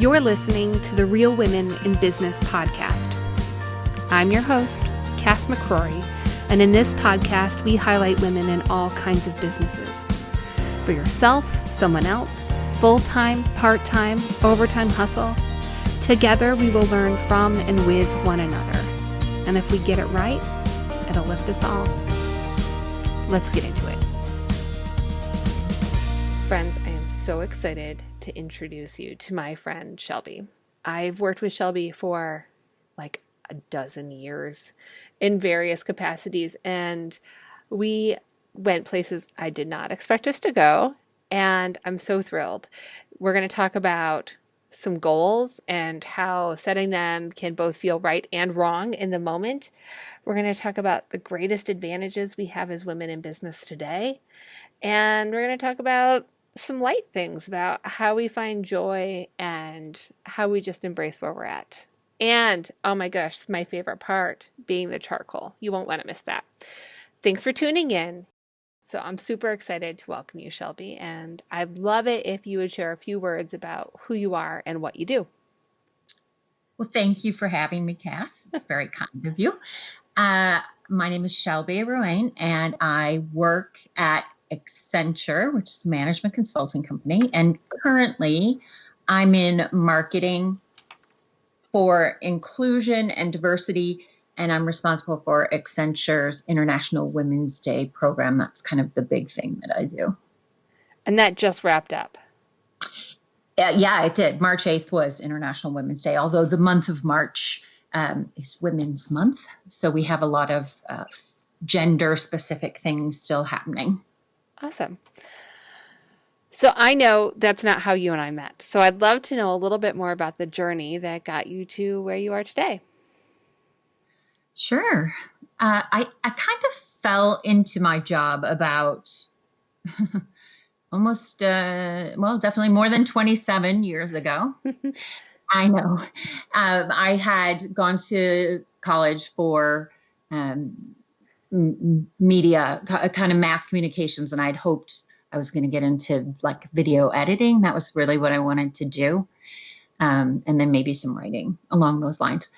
You're listening to the Real Women in Business podcast. I'm your host, Cass McCrory, and in this podcast, we highlight women in all kinds of businesses. For yourself, someone else, full-time, part-time, overtime hustle, together we will learn from and with one another. And if we get it right, it'll lift us all. Let's get into it. Friends, I am so excited to introduce you to my friend, Shelby. I've worked with Shelby for like a dozen years in various capacities, and we went places I did not expect us to go, and I'm so thrilled. We're going to talk about some goals and how setting them can both feel right and wrong in the moment. We're going to talk about the greatest advantages we have as women in business today, and we're going to talk about some light things about how we find joy and how we just embrace where we're at. And, oh my gosh, my favorite part being the charcoal. You won't want to miss that. Thanks for tuning in. So I'm super excited to welcome you, Shelby, and I'd love it if you would share a few words about who you are and what you do. Well, thank you for having me, Cass. It's very kind of you. My name is Shelby Ruane, and I work at Accenture, which is a management consulting company. And currently, I'm in marketing for inclusion and diversity, and I'm responsible for Accenture's International Women's Day program. That's kind of the big thing that I do. And that just wrapped up. Yeah, it did. March 8th was International Women's Day, although the month of March is Women's Month. So we have a lot of gender-specific things still happening. Awesome. So I know that's not how you and I met. So I'd love to know a little bit more about the journey that got you to where you are today. Sure. I kind of fell into my job about almost, definitely more than 27 years ago. I know. I had gone to college for media, kind of mass communications, and I'd hoped I was going to get into like video editing. That was really what I wanted to do. And then maybe some writing along those lines.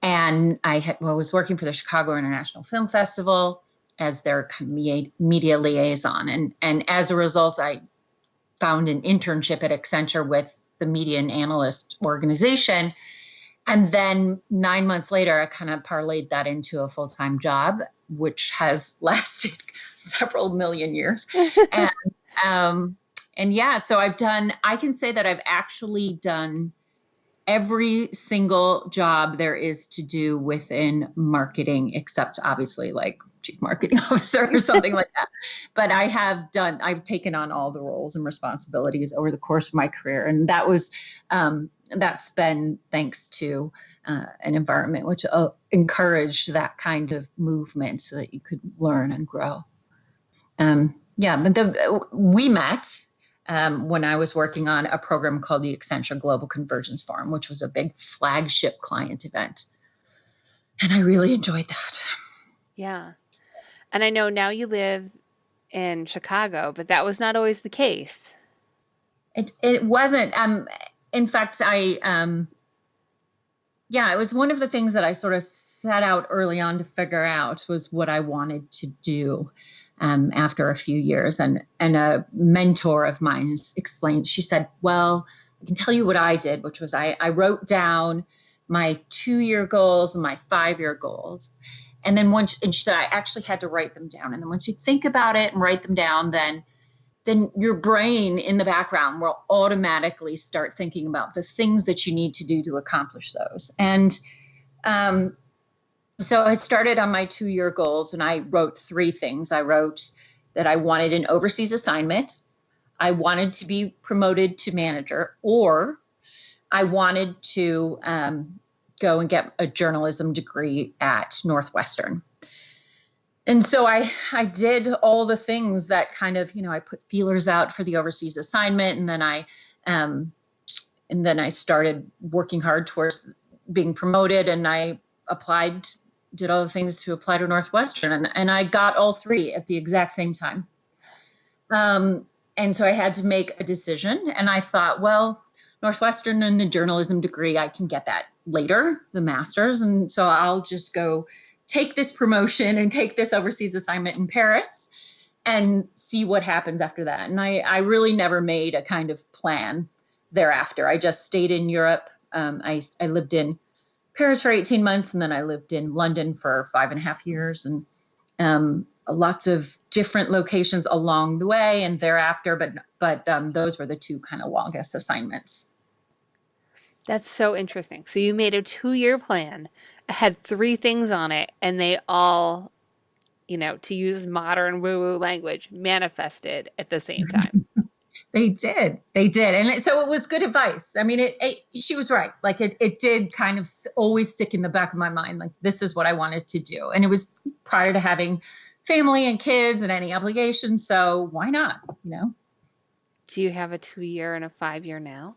And I was working for the Chicago International Film Festival as their kind of media liaison. And as a result, I found an internship at Accenture with the Media and Analyst organization. And then 9 months later, I kind of parlayed that into a full-time job, which has lasted several million years. And yeah, so I can say that I've actually done every single job there is to do within marketing, except obviously like chief marketing officer or something like that. But I've taken on all the roles and responsibilities over the course of my career. And that's been thanks to an environment which encouraged that kind of movement so that you could learn and grow. We met when I was working on a program called the Accenture Global Convergence Forum, which was a big flagship client event. And I really enjoyed that. Yeah. And I know now you live in Chicago, but that was not always the case. It wasn't. In fact, it was one of the things that I sort of set out early on to figure out was what I wanted to do. After a few years, and a mentor of mine explained, she said, well, I can tell you what I did, which was I wrote down my 2-year goals and my 5-year goals. And then and she said, I actually had to write them down. And then once you think about it and write them down, then your brain in the background will automatically start thinking about the things that you need to do to accomplish those. And, so I started on my 2-year goals, and I wrote 3 things. I wrote that I wanted an overseas assignment, I wanted to be promoted to manager, or I wanted to go and get a journalism degree at Northwestern. And so I did all the things that kind of, I put feelers out for the overseas assignment, and then I started working hard towards being promoted, and I did all the things to apply to Northwestern, and I got all 3 at the exact same time. And so I had to make a decision, and I thought, well, Northwestern and the journalism degree. I can get that later, the master's. And so I'll just go take this promotion and take this overseas assignment in Paris and see what happens after that. And I really never made a kind of plan thereafter. I just stayed in Europe. I lived in Paris for 18 months, and then I lived in London for 5.5 years, and lots of different locations along the way and thereafter. But those were the two kind of longest assignments. That's so interesting. So you made a 2-year plan, had 3 things on it, and they all, to use modern woo-woo language, manifested at the same time. They did. And so it was good advice. I mean, she was right. Like it did kind of always stick in the back of my mind. Like, this is what I wanted to do. And it was prior to having family and kids and any obligations. So why not, Do you have a 2-year and a 5-year now?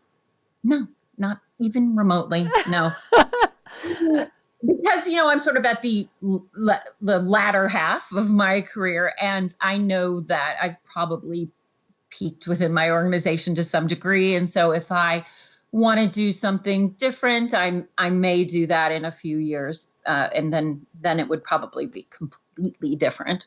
No, not even remotely. No. Because, I'm sort of at the latter half of my career, and I know that I've probably peaked within my organization to some degree. And so if I want to do something different, I may do that in a few years. And then it would probably be completely different.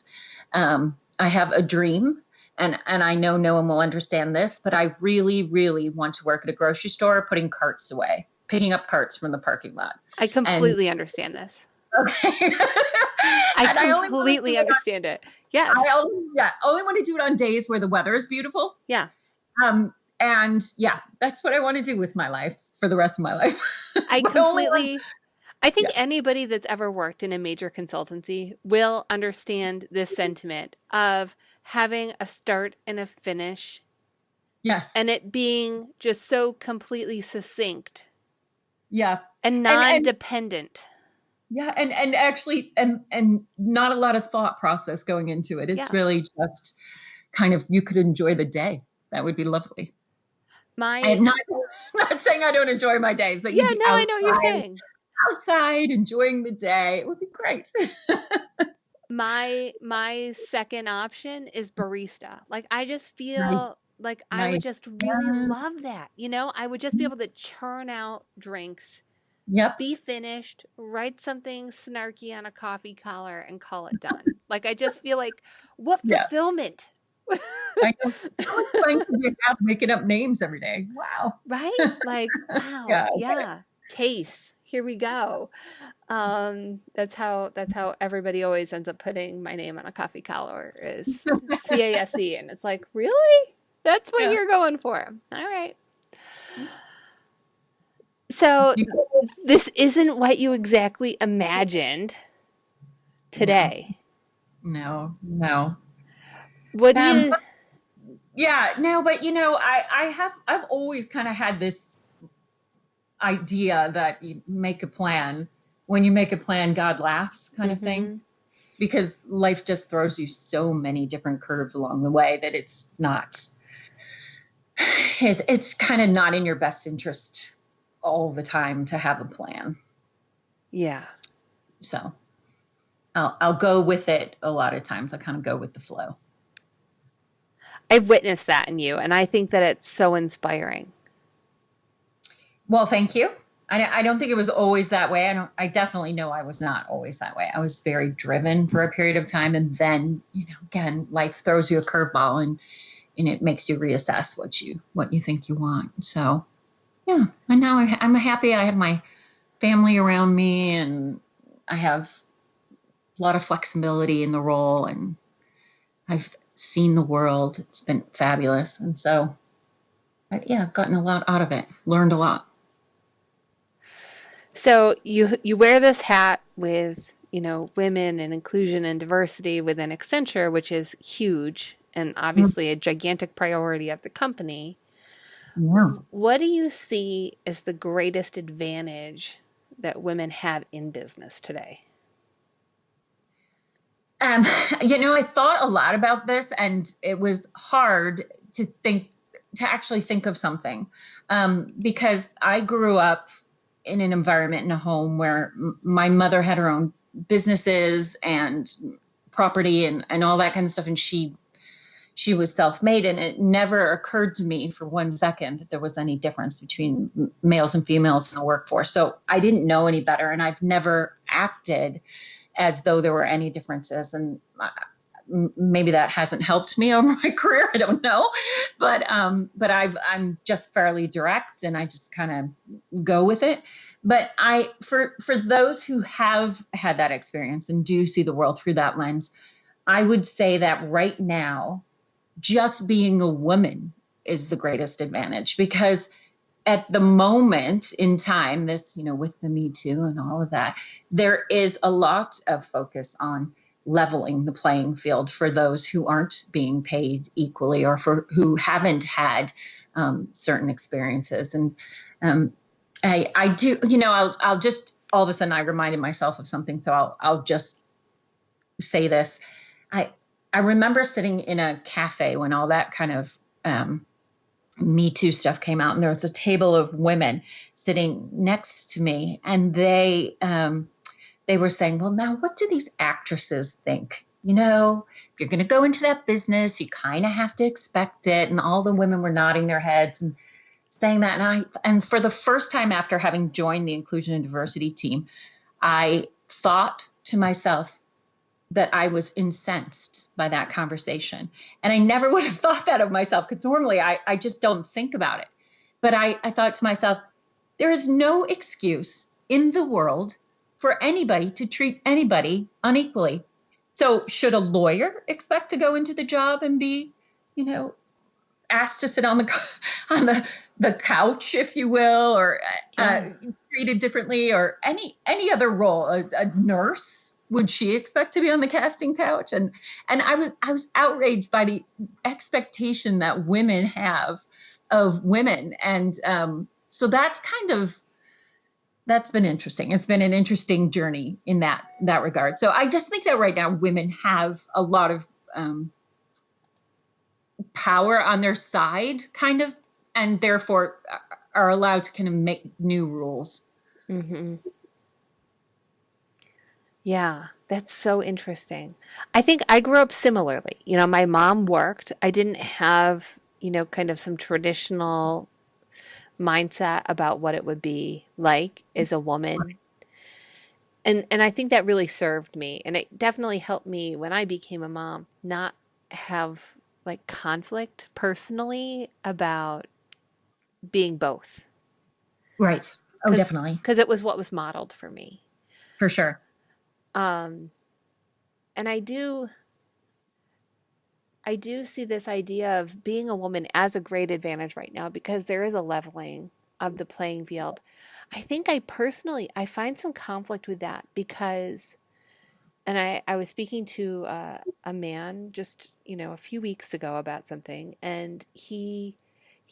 I have a dream, and I know no one will understand this, but I really, really want to work at a grocery store, putting carts away, picking up carts from the parking lot. I completely understand this. Okay. I completely understand it. Yes. I only want to do it on days where the weather is beautiful. Yeah. And yeah, that's what I want to do with my life for the rest of my life. I think anybody that's ever worked in a major consultancy will understand this sentiment of having a start and a finish. Yes. And it being just so completely succinct. Yeah. And non-dependent. Yeah, and actually, and not a lot of thought process going into it. It's really just kind of, you could enjoy the day. That would be lovely. I'm not saying I don't enjoy my days, but I know what you're saying. Outside, enjoying the day, it would be great. My second option is barista. Like, I just feel like I would just really love that. I would just be able to churn out drinks. Yep. Be finished, write something snarky on a coffee collar, and call it done. Like, I just feel like, what fulfillment. I know. How fun to be making up names every day. Wow. Right? Like, wow. Yeah. Case. Here we go. That's how everybody always ends up putting my name on a coffee collar, is CASE. And it's like, really? That's what you're going for. All right. So this isn't what you exactly imagined today. No. What do you? Yeah, no, but I've always kind of had this idea that you make a plan. When you make a plan, God laughs, kind of thing, because life just throws you so many different curves along the way that it's kind of not in your best interest all the time to have a plan. Yeah. So I'll go with it a lot of times. I kind of go with the flow. I've witnessed that in you, and I think that it's so inspiring. Well, thank you. I don't think it was always that way. I definitely know I was not always that way. I was very driven for a period of time, and then, again, life throws you a curveball, and it makes you reassess what you think you want. So, yeah, and now I'm happy. I have my family around me, and I have a lot of flexibility in the role, and I've seen the world. It's been fabulous. And so, I've gotten a lot out of it, learned a lot. So you wear this hat with, women and inclusion and diversity within Accenture, which is huge and obviously a gigantic priority of the company. Yeah. What do you see as the greatest advantage that women have in business today? I thought a lot about this, and it was hard to actually think of something, because I grew up in an environment, in a home where my mother had her own businesses and property and all that kind of stuff. And she, she was self-made, and it never occurred to me for 1 second that there was any difference between males and females in the workforce. So I didn't know any better, and I've never acted as though there were any differences. And maybe that hasn't helped me over my career. I don't know, but I'm just fairly direct, and I just kind of go with it. But for those who have had that experience and do see the world through that lens, I would say that right now, just being a woman is the greatest advantage, because at the moment in time, this, with the Me Too and all of that, there is a lot of focus on leveling the playing field for those who aren't being paid equally, or for who haven't had certain experiences. And I do, I'll just, all of a sudden I reminded myself of something. So I'll just say this. I remember sitting in a cafe when all that kind of Me Too stuff came out, and there was a table of women sitting next to me, and they were saying, well, now what do these actresses think? If you're going to go into that business, you kind of have to expect it. And all the women were nodding their heads and saying that. And for the first time after having joined the inclusion and diversity team, I thought to myself that I was incensed by that conversation. And I never would have thought that of myself, because normally I just don't think about it. But I thought to myself, there is no excuse in the world for anybody to treat anybody unequally. So should a lawyer expect to go into the job and be, asked to sit on the couch, if you will, or treated differently, or any other role? A nurse, would she expect to be on the casting couch? And I was outraged by the expectation that women have of women. And so that's been interesting. It's been an interesting journey in that regard. So I just think that right now women have a lot of power on their side, kind of, and therefore are allowed to kind of make new rules. Mm-hmm. Yeah, that's so interesting. I think I grew up similarly. My mom worked. I didn't have, kind of some traditional mindset about what it would be like as a woman. And I think that really served me. And it definitely helped me when I became a mom not have like conflict personally about being both. Right. Oh, definitely. Because it was what was modeled for me. For sure. And I do see this idea of being a woman as a great advantage right now, because there is a leveling of the playing field. I think I find some conflict with that, because, and I was speaking to a man just, a few weeks ago about something, and he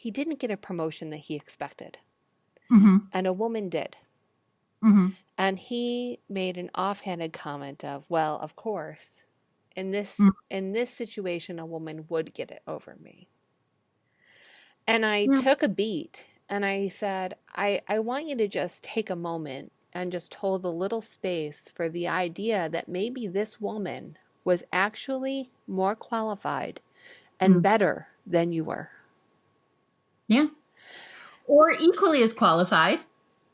didn't get a promotion that he expected. Mm-hmm. And a woman did. Mm-hmm. And he made an offhanded comment of, well, of course, in this situation, a woman would get it over me. And I took a beat and I said, I want you to just take a moment and just hold a little space for the idea that maybe this woman was actually more qualified and better than you were. Yeah. Or equally as qualified.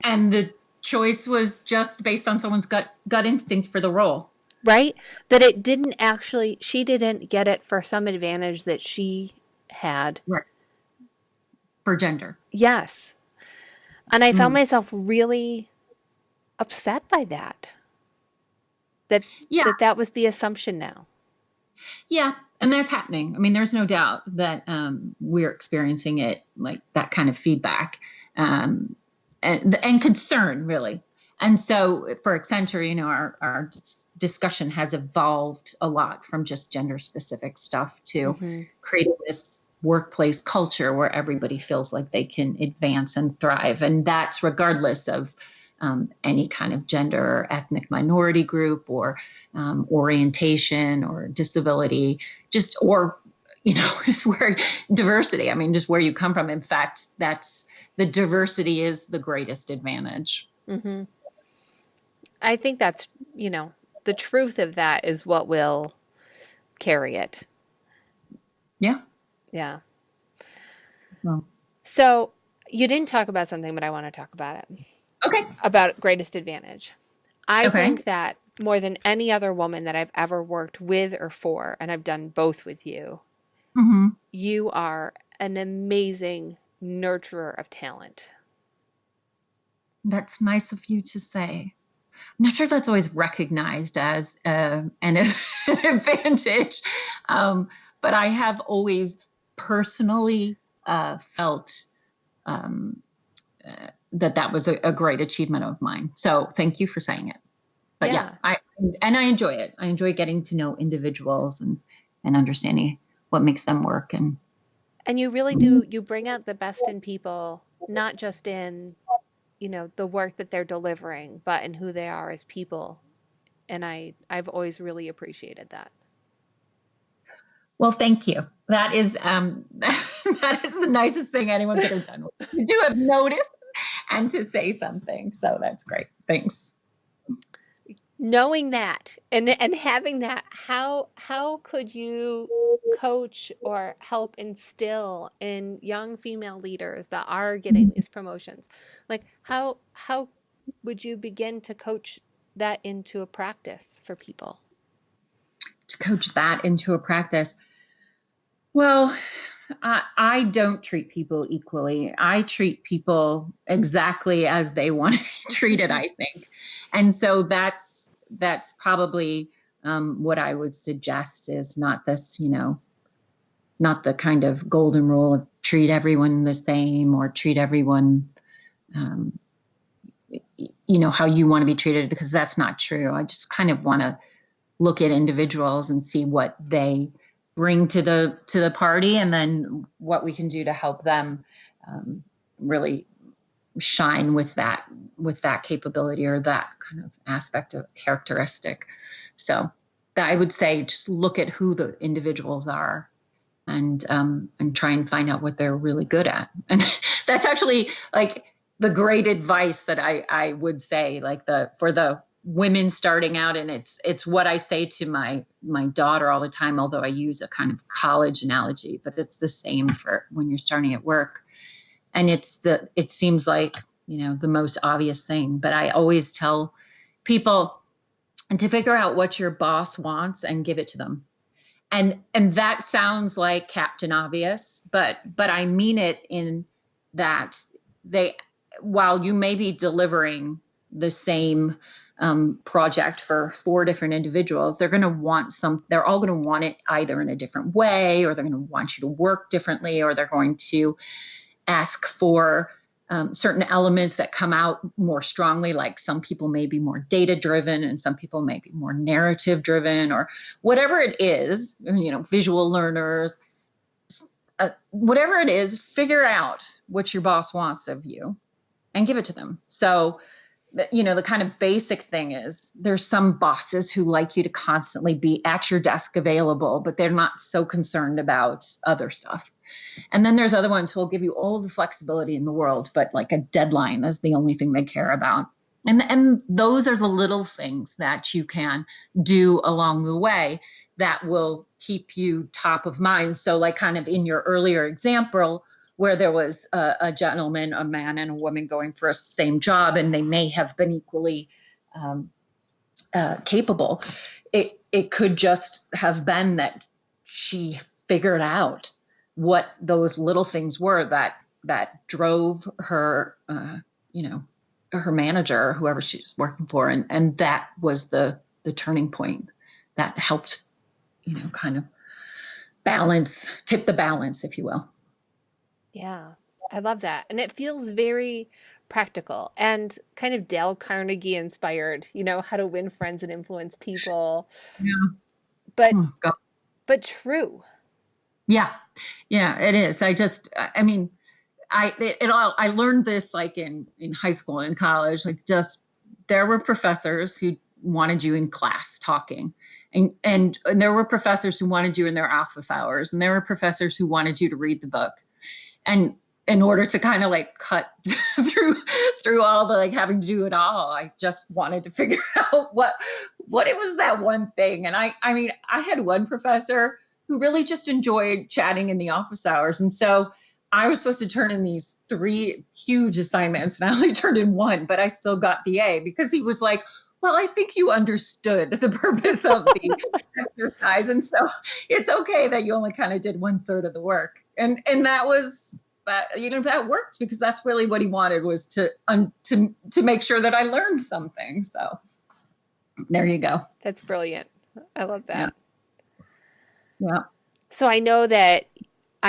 And the choice was just based on someone's gut instinct for the role. Right? That she didn't get it for some advantage that she had. Right. For gender. Yes. And I found myself really upset by that. That was the assumption now. Yeah. And that's happening. I mean, there's no doubt that we're experiencing it, like that kind of feedback and concern, really. And so for Accenture, our discussion has evolved a lot from just gender specific stuff to creating this workplace culture where everybody feels like they can advance and thrive. And that's regardless of any kind of gender or ethnic minority group or orientation or disability, or just where diversity. I mean, just where you come from. In fact, the diversity is the greatest advantage. Mm-hmm. I think that's, the truth of that is what will carry it. Yeah. Yeah. Well, So you didn't talk about something, but I want to talk about it, okay. about greatest advantage. I Okay. think that more than any other woman that I've ever worked with or for, and I've done both with you, Hmm. you are an amazing nurturer of talent. That's nice of you to say. I'm not sure that's always recognized as an advantage, um, but I have always personally felt um, that was a great achievement of mine. So thank you for saying it. But yeah, Yeah. I enjoy it. I enjoy getting to know individuals and understanding what makes them work. And And you really do, you bring out the best in people, not just in, the work that they're delivering, but in who they are as people. And I've always really appreciated that. well, thank you. That is that is the nicest thing anyone could have done. You do have noticed and to say something. So that's great. Thanks. Knowing that and having that, how could you coach or help instill in young female leaders that are getting these promotions? Like how would you begin to coach that into a practice for people? To coach that into a practice. Well, I don't treat people equally. I treat people exactly as they want to be treated, I think. And so that's probably what I would suggest is not this, not the kind of golden rule of treat everyone the same or treat everyone, um, how you want to be treated, because that's not true. I just kind of want to look at individuals and see what they bring to the party, and then what we can do to help them really shine with that capability or that kind of aspect of characteristic. So that I would say just look at who the individuals are and try and find out what they're really good at. And that's actually like the great advice that I would say, like for the women starting out. And it's what I say to my daughter all the time, although I use a kind of college analogy, but it's the same for when you're starting at work. And it seems like, the most obvious thing, but I always tell people and to figure out what your boss wants and give it to them. And that sounds like Captain Obvious, but I mean it in that they, while you may be delivering the same project for four different individuals, they're going to want they're all going to want it either in a different way, or they're going to want you to work differently, or they're going to ask for certain elements that come out more strongly. Like some people may be more data driven and some people may be more narrative driven, or whatever it is, visual learners, whatever it is, figure out what your boss wants of you and give it to them. So, the kind of basic thing is there's some bosses who like you to constantly be at your desk available, but they're not so concerned about other stuff. And then there's other ones who will give you all the flexibility in the world, but like a deadline is the only thing they care about. And those are the little things that you can do along the way that will keep you top of mind. So like kind of in your earlier example, where there was a gentleman, a man and a woman going for a same job, and they may have been equally capable. It could just have been that she figured out what those little things were that drove her, her manager or whoever she was working for, and that was the turning point that helped, kind of tip the balance, if you will. Yeah, I love that. And it feels very practical and kind of Dale Carnegie inspired, how to win friends and influence people, Yeah. but Oh, God. but true. Yeah. Yeah, it is. I mean, I learned this like in high school and college, like just there were professors who wanted you in class talking, and there were professors who wanted you in their office hours, and there were professors who wanted you to read the book. And in order to kind of like cut through all the like having to do it all, I just wanted to figure out what it was, that one thing. And I mean, I had one professor who really just enjoyed chatting in the office hours. And so I was supposed to turn in these 3 huge assignments, and I only turned in 1, but I still got the A because he was like, well, I think you understood the purpose of the exercise. And so it's okay that you only kind of did 1/3 of the work. And that was, that worked because that's really what he wanted, was to make sure that I learned something. So there you go. That's brilliant. I love that. Yeah. So I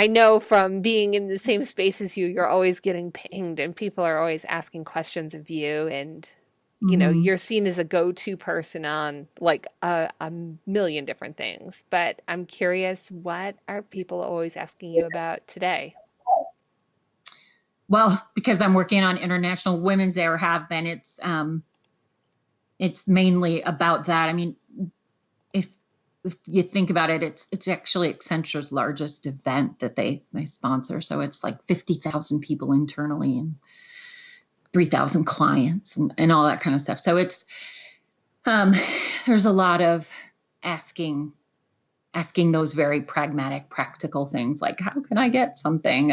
know from being in the same space as you, you're always getting pinged and people are always asking questions of you, and you're seen as a go-to person on like a million different things. But I'm curious, what are people always asking you about today? Well, because I'm working on International Women's Day, or have been, it's mainly about that. I mean, if you think about it, it's actually Accenture's largest event that they sponsor. So it's like 50,000 people internally and 3,000 clients and all that kind of stuff. So it's there's a lot of asking those very pragmatic, practical things like, how can I get something?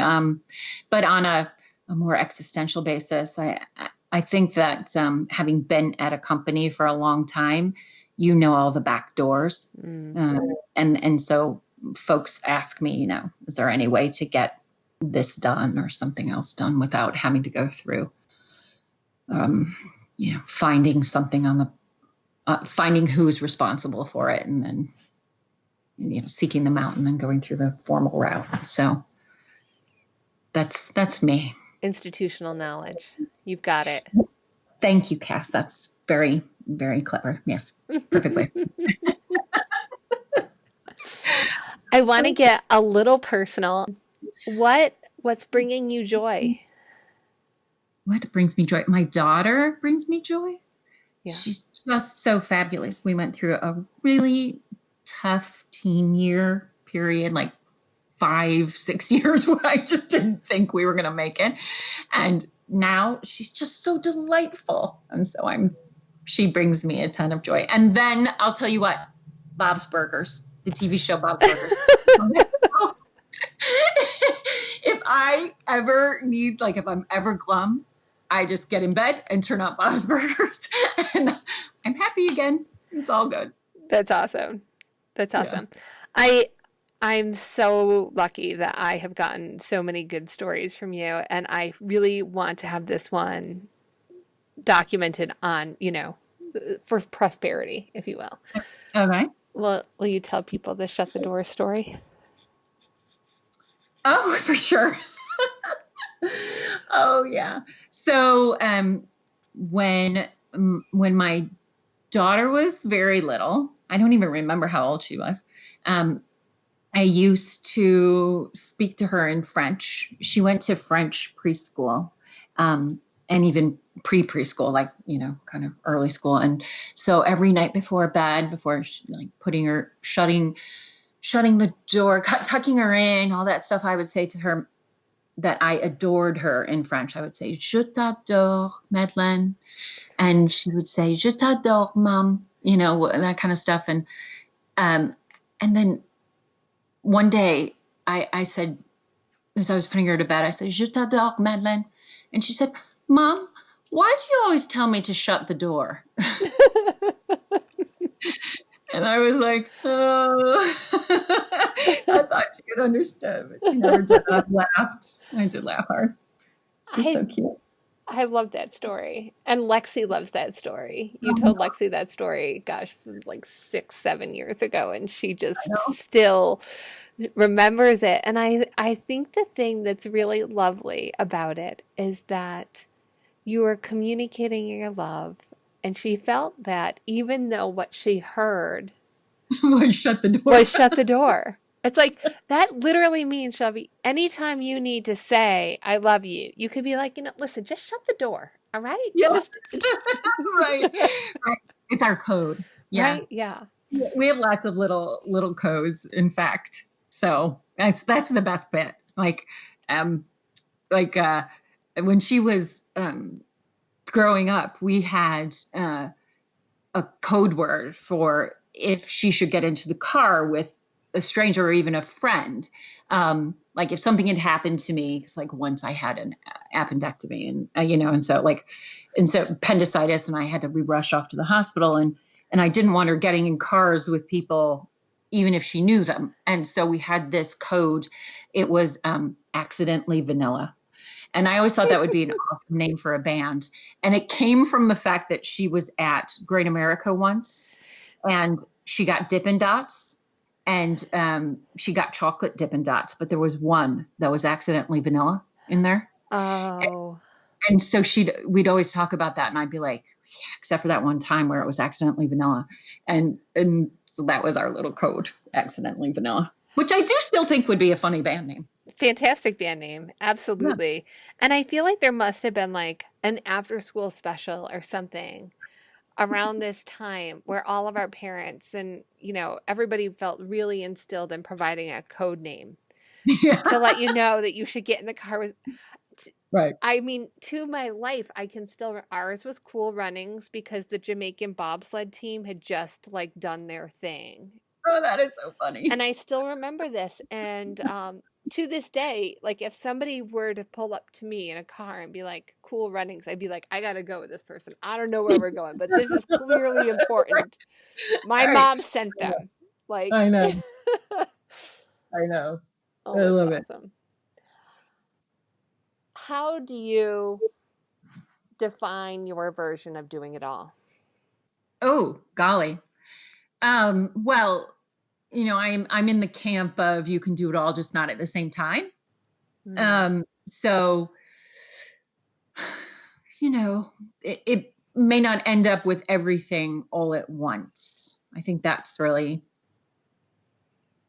But on a more existential basis, I think that having been at a company for a long time, all the back doors. And so folks ask me, is there any way to get this done or something else done without having to go through, finding something on the, finding who's responsible for it, and then, seeking them out and then going through the formal route. So that's me. Institutional knowledge. You've got it. Thank you, Cass. That's very, very clever. Yes, perfectly. I want to get a little personal. What's bringing you joy? What brings me joy? My daughter brings me joy. Yeah. She's just so fabulous. We went through a really tough teen year period, like 5-6 years, where I just didn't think we were going to make it. And now she's just so delightful. And so she brings me a ton of joy. And then I'll tell you what, Bob's Burgers, the TV show Bob's Burgers. If I ever need, like if I'm ever glum, I just get in bed and turn on Bob's Burgers and I'm happy again. It's all good. That's awesome. That's awesome. Yeah. I'm so lucky that I have gotten so many good stories from you, and I really want to have this one documented on, for prosperity, if you will. Okay. Well, will you tell people the shut the door story? Oh, for sure. Oh, yeah. So when my daughter was very little, I don't even remember how old she was, I used to speak to her in French. She went to French preschool, and even preschool, like, kind of early school. And so every night before bed, before putting her, shutting the door, tucking her in, all that stuff, I would say to her that I adored her in French. I would say, "Je t'adore, Madeleine." And she would say, "Je t'adore, Mom," that kind of stuff. And then one day I said, as I was putting her to bed, I said, "Je t'adore, Madeleine." And she said, "Mom, why do you always tell me to shut the door?" And I was like, oh, I thought she had understood, but she never did. I laughed. I did laugh hard. She's so cute. I love that story. And Lexi loves that story. You told Lexi that story, gosh, like 6-7 years ago, and she just still remembers it. And I think the thing that's really lovely about it is that you are communicating your love, and she felt that even though what she heard was shut the door. It's like, that literally means, Shelby, anytime you need to say, "I love you," you could be like, listen, just shut the door. All right? Yeah. Right. It's our code. Yeah. Right? Yeah. We have lots of little codes, in fact. So that's the best bit. When she was growing up, we had a code word for if she should get into the car with a stranger or even a friend. Like if something had happened to me, because like once I had an appendectomy and, and so appendicitis, and I had to be rushed off to the hospital, and I didn't want her getting in cars with people, even if she knew them. And so we had this code. It was accidentally vanilla. And I always thought that would be an awesome name for a band. And it came from the fact that she was at Great America once, and she got Dippin' Dots, and she got chocolate Dippin' Dots, but there was one that was accidentally vanilla in there. Oh, And so we'd always talk about that, and I'd be like, yeah, except for that one time where it was accidentally vanilla. And so that was our little code, accidentally vanilla, which I do still think would be a funny band name. fantastic band name. Yeah. Absolutely. And I feel like there must have been like an after school special or something around this time where all of our parents and, everybody felt really instilled in providing a code name Yeah. to let you know that you should get in the car with. Right. I mean, to my life, I can still. Ours was Cool Runnings because the Jamaican bobsled team had just like done their thing. Oh, that is so funny. And I still remember this. And to this day, like if somebody were to pull up to me in a car and be like, Cool Runnings, I'd be like, I got to go with this person. I don't know where we're going, but this is clearly important. My Right. mom sent them. Like, I know. I know. I oh, it's love it. awesome. How do you define your version of doing it all? Oh, golly. Well, I'm in the camp of you can do it all, just not at the same time. Hmm. So, it may not end up with everything all at once. I think that's really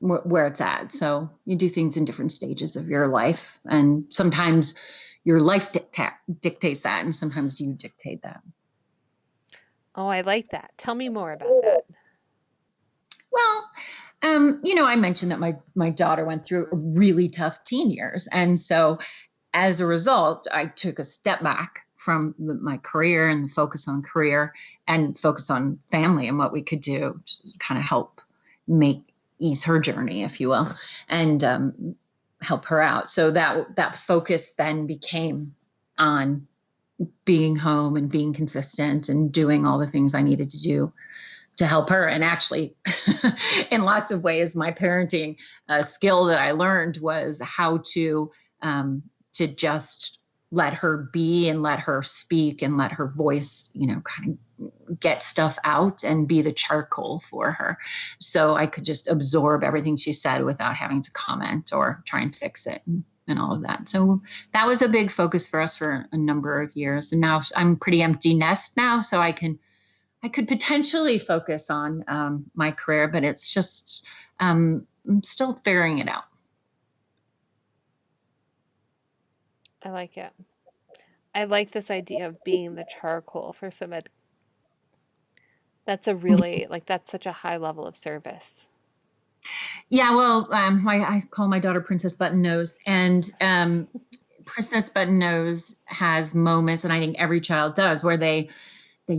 where it's at. So you do things in different stages of your life, and sometimes your life dictates that, and sometimes you dictate that. Oh, I like that. Tell me more about that. Well, I mentioned that my daughter went through really tough teen years, and so as a result, I took a step back from my career and focus on career and focus on family and what we could do to kind of help ease her journey, if you will, and help her out. So that focus then became on being home and being consistent and doing all the things I needed to do to help her. And actually, in lots of ways, my parenting skill that I learned was how to just let her be and let her speak and let her voice, kind of get stuff out and be the charcoal for her. So I could just absorb everything she said without having to comment or try and fix it and all of that. So that was a big focus for us for a number of years. And now I'm pretty empty nest now, so I could potentially focus on my career, but it's just, I'm still figuring it out. I like it. I like this idea of being the charcoal for somebody. That's a really, like, that's such a high level of service. Yeah, well, I call my daughter Princess Button Nose, and Princess Button Nose has moments, and I think every child does, where they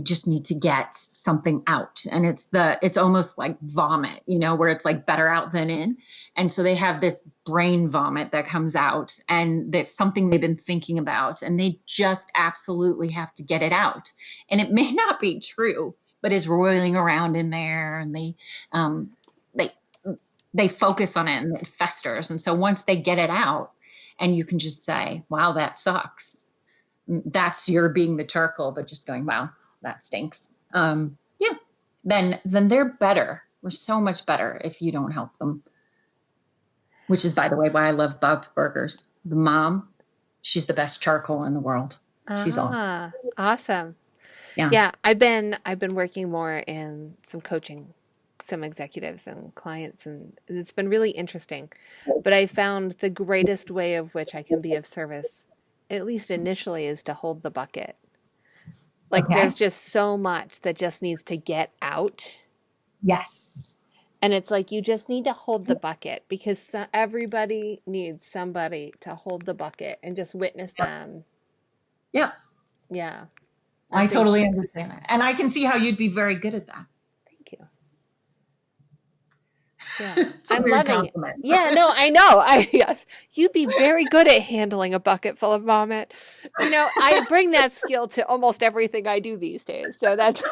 just need to get something out, and it's almost like vomit, where it's like better out than in. And so they have this brain vomit that comes out, and that's something they've been thinking about, and they just absolutely have to get it out. And it may not be true, but it's roiling around in there, and they they focus on it and it festers. And so once they get it out, and you can just say, wow, that sucks. That's your being the charcoal, but just going, wow, that stinks. Yeah, then they're better. We're so much better if you don't help them. Which is, by the way, why I love Bob's Burgers. The mom, she's the best charcoal in the world. She's awesome. Ah, awesome. Yeah. Yeah, I've been working more in some coaching, some executives and clients, and it's been really interesting. But I found the greatest way of which I can be of service, at least initially, is to hold the bucket. Like there's Okay. just so much that just needs to get out. Yes. And it's like you just need to hold the bucket because everybody needs somebody to hold the bucket and just witness them. Yep. Yeah, I I think. totally understand that. And I can see how you'd be very good at that. Thank you. Yeah. It's a I'm weird loving it. compliment. Yeah, no, I know. Yes. You'd be very good at handling a bucket full of vomit. I bring that skill to almost everything I do these days. So that's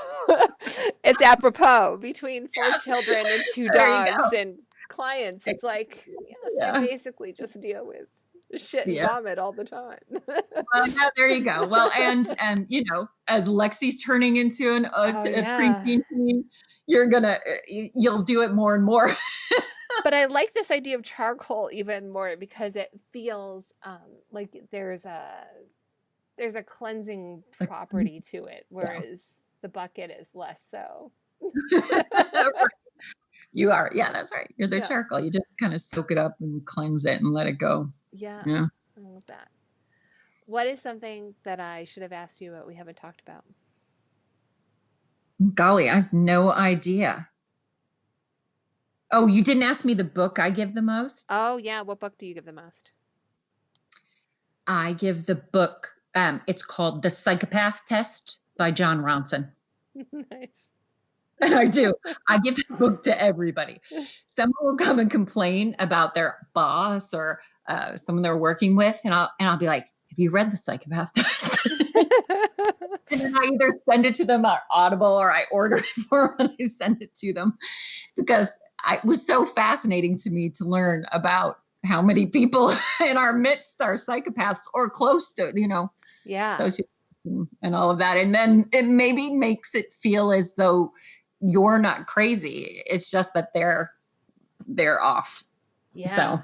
it's apropos between four children and two There you dogs go. and clients. It's like, yes, I Yeah. basically just deal with shit and Yeah. vomit all the time. Well, yeah, there you go. Well, and as Lexi's turning into Oh a yeah. preteen teen, you'll do it more and more. But I like this idea of charcoal even more because it feels like there's a cleansing property to it, Yeah. whereas the bucket is less so. You are. Yeah, that's right. You're the Yeah. charcoal. You just kind of soak it up and cleanse it and let it go. Yeah. Yeah. I love that. What is something that I should have asked you but we haven't talked about? Golly, I have no idea. Oh, you didn't ask me the book I give the most? Oh, yeah. What book do you give the most? I give the book, it's called The Psychopath Test by John Ronson. Nice. And I do. I give the book to everybody. Someone will come and complain about their boss or someone they're working with, and I'll be like, "Have you read The Psychopath Test?" And then I either send it to them on Audible or I order it for them and I send it to them because it was so fascinating to me to learn about how many people in our midst are psychopaths or close to, Yeah. those and all of that. And then it maybe makes it feel as though you're not crazy. It's just that they're off. Yeah. So I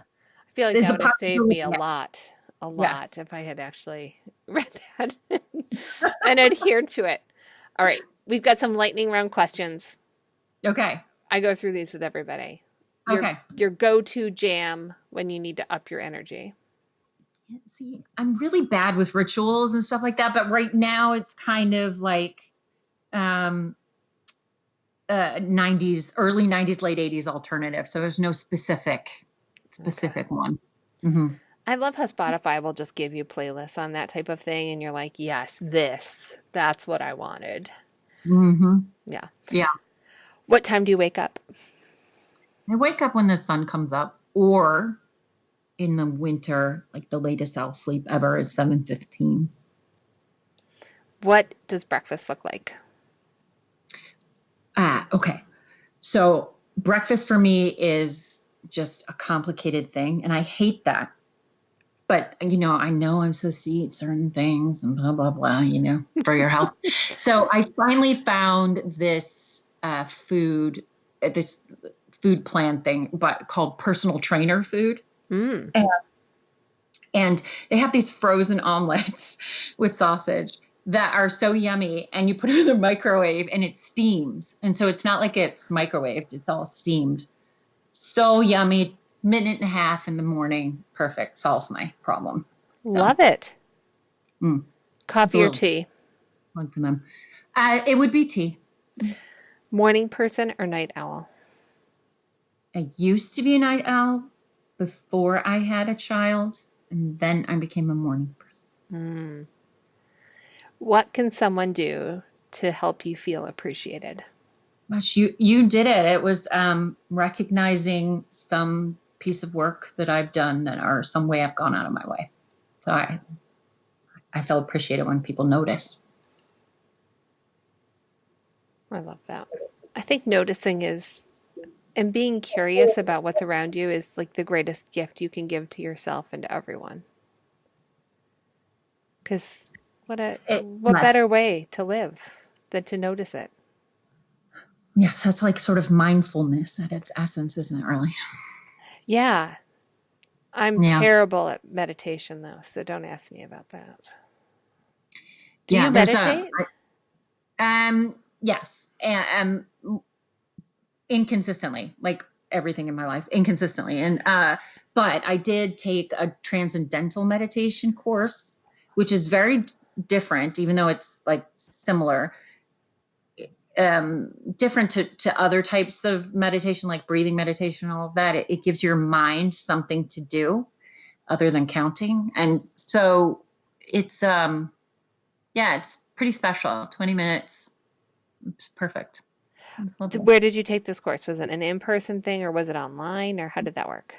feel like there's that a would have saved me possibility. a Yes. lot if I had actually read that and adhered to it. All right. We've got some lightning round questions. Okay. I go through these with everybody. Your Okay. your go-to jam when you need to up your energy. See, I'm really bad with rituals and stuff like that, but right now it's kind of like um 90s, early 90s, late 80s alternative. So there's no specific Okay. one. Hmm. I love how Spotify will just give you playlists on that type of thing and you're like, "Yes, that's what I wanted." Hmm. Yeah. Yeah. What time do you wake up? I wake up when the sun comes up, or in the winter, like the latest I'll sleep ever is 7:15. What does breakfast look like? Okay. So breakfast for me is just a complicated thing, and I hate that. But I know I'm supposed to eat certain things and blah blah blah, for your health. So I finally found this food plan thing, but called personal trainer food. Mm. And they have these frozen omelets with sausage that are so yummy. And you put it in the microwave and it steams. And so it's not like it's microwaved, it's all steamed. So yummy. Minute and a half in the morning. Perfect. Solves my problem. So, Love it. it's a Coffee or little tea? plug for them. It would be tea. Morning person or night owl? I used to be a night owl before I had a child, and then I became a morning person. Mm. What can someone do to help you feel appreciated? Gosh, you did it. It was recognizing some piece of work that I've done or some way I've gone out of my way. So I feel appreciated when people notice. I love that. I think noticing and being curious about what's around you is like the greatest gift you can give to yourself and to everyone. Because what better Yes. way to live than to notice it? Yes, that's like sort of mindfulness at its essence, isn't it, really? Yeah. I'm Yeah. terrible at meditation though, so don't ask me about that. Do Yeah, you meditate? yes. And inconsistently, like everything in my life, inconsistently. And but I did take a transcendental meditation course, which is very different, even though it's like similar. Different to other types of meditation, like breathing meditation, all of that. It gives your mind something to do other than counting. And so it's it's pretty special. 20 minutes. It's perfect. Where did you take this course? Was it an in-person thing or was it online or how did that work?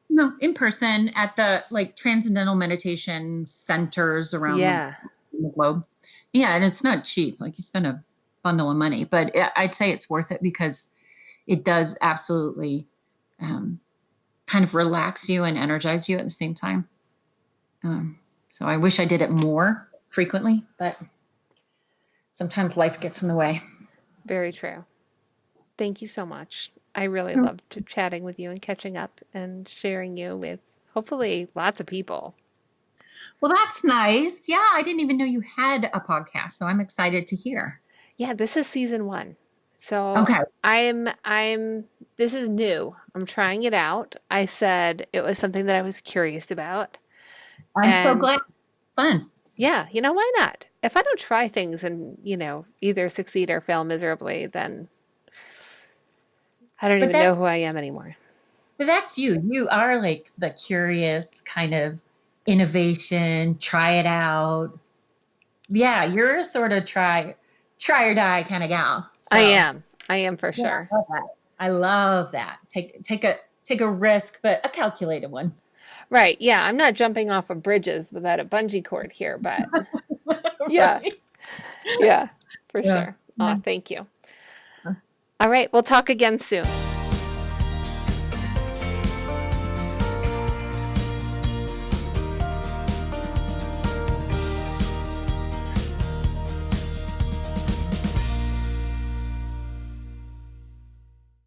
No, in person at the like transcendental meditation centers around Yeah, the globe. Yeah, and it's not cheap. Like you spend a bundle of money, but I'd say it's worth it because it does absolutely kind of relax you and energize you at the same time. So I wish I did it more frequently, but sometimes life gets in the way. very true. Thank you so much. I really loved chatting with you and catching up and sharing you with hopefully lots of people. Well, that's nice. Yeah, I didn't even know you had a podcast, so I'm excited to hear. Yeah, this is season 1. So Okay, this is new. I'm trying it out. I said it was something that I was curious about. I'm so And glad. Fun. yeah, why not? If I don't try things and, either succeed or fail miserably, then I don't But even know who I am anymore. that's you. You are like the curious kind of innovation, try it out. Yeah, you're a sort of try or die kind of gal. I So am. I am for yeah, sure. I love that. I love that. Take a risk, but a calculated one. Right. Yeah, I'm not jumping off of bridges without a bungee cord here, but yeah. Right. Yeah, for Yeah. sure. Yeah. Thank you. All right, we'll talk again soon.